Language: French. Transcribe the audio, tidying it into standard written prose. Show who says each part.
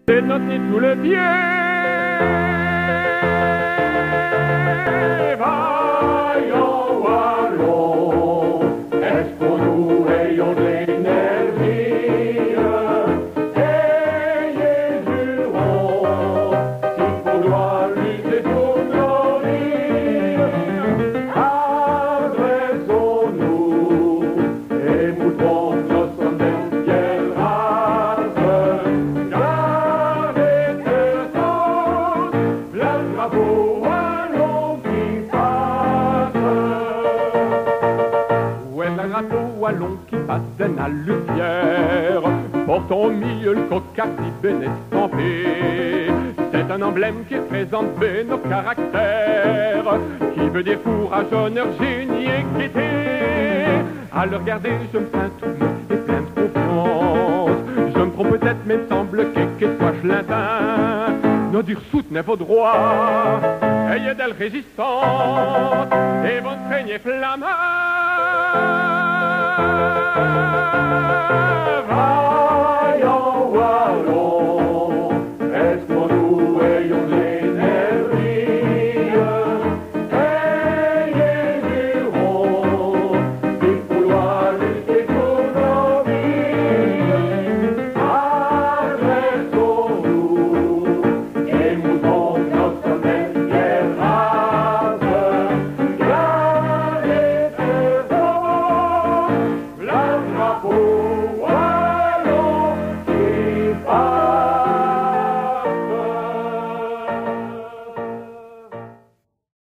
Speaker 1: C'est noté sous le pied. Vaillons wallons, exposons, ayons de l'énergie. Ayez jurons, s'il faut doit lutter pour nos vies. Adressons-nous et montrons nos sondaires quelle race. Gardez cette chose, le drapeau wallon qui passe. Où est le drapeau wallon qui passe d'un alluvière, portant au milieu le coq-ardi ben estampé. C'est un emblème qui représente ben nos caractères, qui veut dire courage, honneur, génie et gaieté. À le regarder, je me sens tout neuf et plein de confiance. Je me trompe peut-être, mais il me semble que soit chlintin. Nos durs soutenez vos droits, ayez d'elle résistance, et votre règne est flamand.